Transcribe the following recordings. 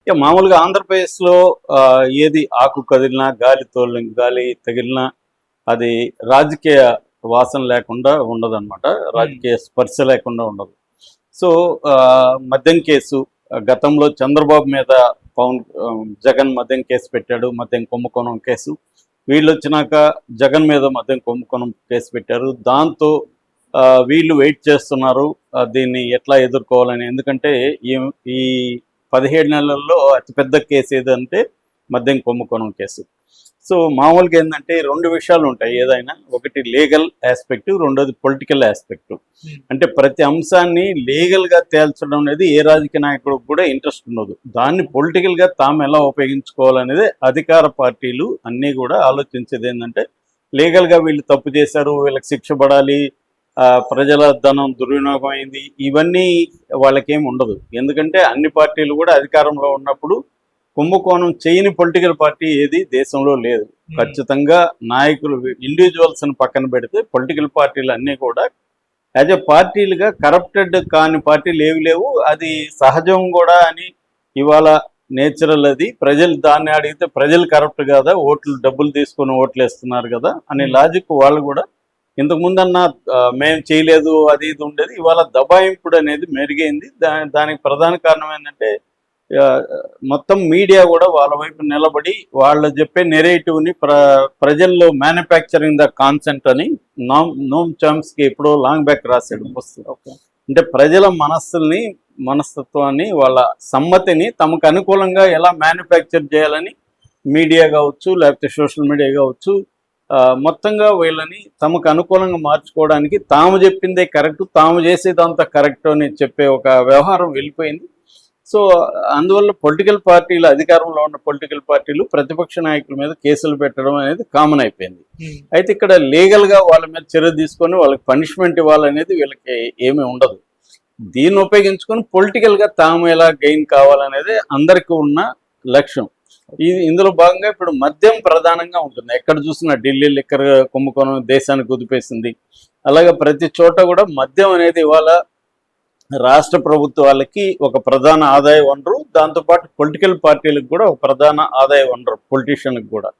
ఇక మామూలుగా ఆంధ్రప్రదేశ్‌లో ఏది ఆకు కదిలినా, గాలి తగిలినా అది రాజకీయ వాసన లేకుండా ఉండదనమాట. రాజకీయ స్పర్శ లేకుండా ఉండదు. సో, మద్యం కేసు గతంలో చంద్రబాబు మీద జగన్ మద్యం కేసు పెట్టాడు. మద్యం కుంభకోణం కేసు. వీళ్ళొచ్చినాక జగన్ మీద మద్యం కుంభకోణం కేసు పెట్టారు. దాంతో వీళ్ళు వెయిట్ చేస్తున్నారు దీన్ని ఎట్లా ఎదుర్కోవాలని. ఎందుకంటే ఈ ఈ 17 నెలల్లో అతిపెద్ద కేసు ఏదంటే మద్యం కుంభకోణం కేసు. సో మామూలుగా ఏంటంటే 2 విషయాలు ఉంటాయి ఏదైనా. ఒకటి లీగల్ ఆస్పెక్ట్, రెండోది పొలిటికల్ ఆస్పెక్ట్. అంటే ప్రతి అంశాన్ని లీగల్గా తేల్చడం అనేది ఏ రాజకీయ నాయకుడికి కూడా ఇంట్రెస్ట్ ఉండదు. దాన్ని పొలిటికల్గా తాము ఎలా ఉపయోగించుకోవాలనేది అధికార పార్టీలు అన్నీ కూడా ఆలోచించేది ఏంటంటే లీగల్గా వీళ్ళు తప్పు చేశారు, వీళ్ళకి శిక్ష పడాలి, ప్రజల ధనం దుర్వినియోగం అయింది, ఇవన్నీ వాళ్ళకేం ఉండదు. ఎందుకంటే అన్ని పార్టీలు కూడా అధికారంలో ఉన్నప్పుడు కుంభకోణం చేయని పొలిటికల్ పార్టీ ఏది దేశంలో లేదు. ఖచ్చితంగా నాయకులు ఇండివిజువల్స్ని పక్కన పెడితే పొలిటికల్ పార్టీలు అన్నీ కూడా యాజ్ ఎ పార్టీలుగా కరప్టెడ్ కాని పార్టీలు ఏవి లేవు. అది సహజం కూడా అని ఇవాళ నేచురల్. అది ప్రజలు దాన్ని అడిగితే ప్రజలు కరప్ట్ కదా, డబ్బులు తీసుకొని ఓట్లు వేస్తున్నారు కదా అనే లాజిక్ వాళ్ళు కూడా ఇంతకుముందన్న మేము చేయలేదు అది ఇది ఉండేది. ఇవాళ దబాయింపుడు అనేది మెరుగైంది. దానికి ప్రధాన కారణం ఏంటంటే మొత్తం మీడియా కూడా వాళ్ళ వైపు నిలబడి వాళ్ళు చెప్పే నెరేటివ్ని ప్రజల్లో మ్యానుఫ్యాక్చరింగ్ ద కాన్సెంట్ అని నోమ్ చామ్స్కి ఎప్పుడో లాంగ్ బ్యాక్ రాశాడు పుస్తకం. అంటే ప్రజల మనస్తత్వాన్ని వాళ్ళ సమ్మతిని తమకు అనుకూలంగా ఎలా మ్యానుఫ్యాక్చర్ చేయాలని మీడియా కావచ్చు, లేకపోతే సోషల్ మీడియా కావచ్చు, మొత్తంగా వీళ్ళని తమకు అనుకూలంగా మార్చుకోవడానికి తాము చెప్పిందే కరెక్ట్, తాము చేసేదంతా కరెక్ట్ అని చెప్పే ఒక వ్యవహారం వెళ్ళిపోయింది. సో అందువల్ల పొలిటికల్ పార్టీలు, అధికారంలో ఉన్న పొలిటికల్ పార్టీలు ప్రతిపక్ష నాయకుల మీద కేసులు పెట్టడం అనేది కామన్ అయిపోయింది. అయితే ఇక్కడ లీగల్గా వాళ్ళ మీద చర్య తీసుకొని వాళ్ళకి పనిష్మెంట్ ఇవ్వాలనేది వీళ్ళకి ఏమీ ఉండదు. దీన్ని ఉపయోగించుకొని పొలిటికల్గా తాము ఎలా గెయిన్ కావాలనేది అందరికీ ఉన్న లక్ష్యం. ఇందులో భాగంగా ఇప్పుడు మద్యం ప్రధానంగా ఉంటుంది. ఎక్కడ చూసినా ఢిల్లీ లిక్కర్ కుంభకోణం దేశానికి కుదిపేసింది. అలాగే ప్రతి చోట కూడా మద్యం అనేది ఇవాళ రాష్ట్ర ప్రభుత్వాలకి ఒక ప్రధాన ఆదాయ వనరు, దాంతోపాటు పొలిటికల్ పార్టీలకు కూడా ఒక ప్రధాన ఆదాయ వనరు, పొలిటీషియన్కి కూడా.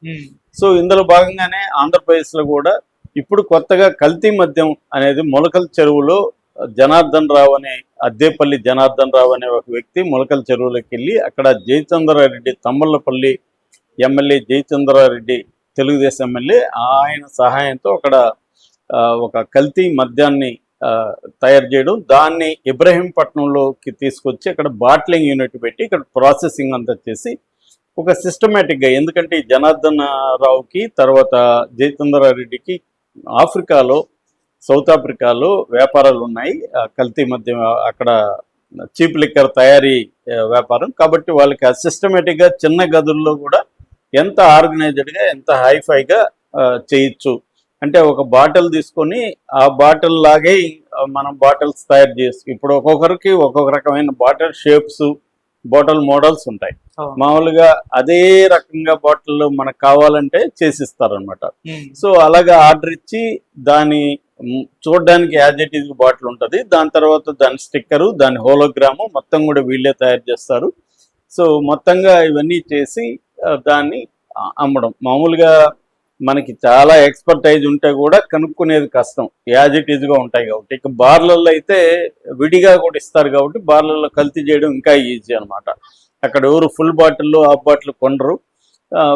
సో ఇందులో భాగంగానే ఆంధ్రప్రదేశ్లో కూడా ఇప్పుడు కొత్తగా కల్తీ మద్యం అనేది మొలకల చెరువులో జనార్దన్ రావు అనే అద్దేపల్లి జనార్దన్ రావు అనే ఒక వ్యక్తి మొలకల చెరువులోకి వెళ్ళి అక్కడ జయచంద్రారెడ్డి, తమ్మళ్ళపల్లి ఎమ్మెల్యే జయచంద్రారెడ్డి తెలుగుదేశం ఎమ్మెల్యే, ఆయన సహాయంతో అక్కడ ఒక కల్తీ మద్యాన్ని తయారు చేయడం, దాన్ని ఇబ్రహీంపట్నంలోకి తీసుకొచ్చి అక్కడ బాట్లింగ్ యూనిట్ పెట్టి ఇక్కడ ప్రాసెసింగ్ అంతా చేసి ఒక సిస్టమేటిక్గా, ఎందుకంటే ఈ జనార్దన్ రావుకి తర్వాత జయచంద్రారెడ్డికి ఆఫ్రికాలో, సౌత్ ఆఫ్రికాలో వ్యాపారాలు ఉన్నాయి, కల్తీ మద్యం అక్కడ చీప్ లిక్కర్ తయారీ వ్యాపారం. కాబట్టి వాళ్ళకి సిస్టమేటిక్గా చిన్న గదుల్లో కూడా ఎంత ఆర్గనైజ్డ్గా, ఎంత హైఫైగా చేయొచ్చు. అంటే ఒక బాటిల్ తీసుకొని ఆ బాటిల్ లాగే మనం బాటిల్స్ తయారు చేసి ఇప్పుడు ఒక్కొక్కరికి ఒక్కొక్క రకమైన బాటిల్ షేప్స్, బాటిల్ మోడల్స్ ఉంటాయి. మామూలుగా అదే రకంగా బాటిల్ మనకు కావాలంటే చేసిస్తారు అనమాట. సో అలాగా ఆర్డర్ ఇచ్చి దాని చూడడానికి యాజ్ ఇట్ ఈజ్ బాటిల్ ఉంటుంది, దాని తర్వాత దాని స్టిక్కరు, దాని హోలోగ్రాము మొత్తం కూడా వీళ్ళే తయారు చేస్తారు. సో మొత్తంగా ఇవన్నీ చేసి దాన్ని అమ్మడం. మామూలుగా మనకి చాలా ఎక్స్పర్టైజ్ ఉంటే కూడా కనుక్కునేది కష్టం, యాజ్ ఇట్ ఈజ్గా ఉంటాయి కాబట్టి. ఇక బార్లలో అయితే విడిగా కూడా ఇస్తారు కాబట్టి బార్లలో కల్తీ చేయడం ఇంకా ఈజీ అనమాట. అక్కడ ఎవరు ఫుల్ బాటిల్, హాఫ్ బాటిల్ కొనరు.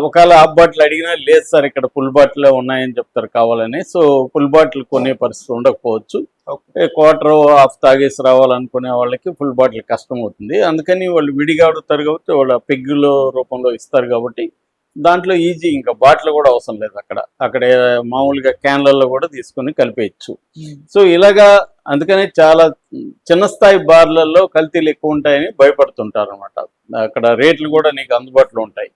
ఒకవేళ హాఫ్ బాటిల్ అడిగినా లేదు సార్ ఇక్కడ ఫుల్ బాటిల్ ఉన్నాయని చెప్తారు కావాలని. సో ఫుల్ బాటిల్ కొనే పరిస్థితి ఉండకపోవచ్చు. క్వార్టర్ హాఫ్ తాగేసి రావాలనుకునే వాళ్ళకి ఫుల్ బాటిల్ కష్టం అవుతుంది. అందుకని వాళ్ళు విడిగా అడుగుతారు కాబట్టి వాళ్ళ పెగ్గుల రూపంలో ఇస్తారు కాబట్టి దాంట్లో ఈజీ, ఇంకా బాటిల్ కూడా అవసరం లేదు. అక్కడ మామూలుగా క్యాన్లలో కూడా తీసుకొని కలిపేయచ్చు. సో ఇలాగా అందుకని చాలా చిన్న స్థాయి బార్లలో కల్తీలు ఎక్కువ ఉంటాయని భయపడుతుంటారు అనమాట. అక్కడ రేట్లు కూడా నీకు అందుబాటులో ఉంటాయి.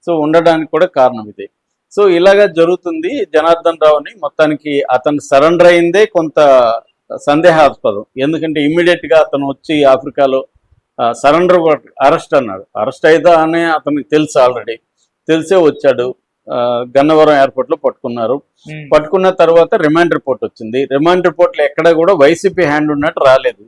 సో ఉండడానికి కూడా కారణం ఇదే. సో ఇలాగా జరుగుతుంది. జనార్దన్ రావుని మొత్తానికి అతను సరెండర్ అయిందే కొంత సందేహాస్పదం. ఎందుకంటే ఇమ్మీడియట్గా అతను వచ్చి ఆఫ్రికాలో సరెండర్, అరెస్ట్ అన్నాడు. అరెస్ట్ అయితే అనే అతనికి తెలుసు, ఆల్రెడీ తెలిసే వచ్చాడు. గన్నవరం ఎయిర్పోర్ట్లో పట్టుకున్నారు. పట్టుకున్న తర్వాత రిమాండ్ రిపోర్ట్ వచ్చింది. రిమాండ్ రిపోర్ట్లో ఎక్కడ కూడా వైసీపీ హ్యాండ్ ఉన్నట్టు రాలేదు.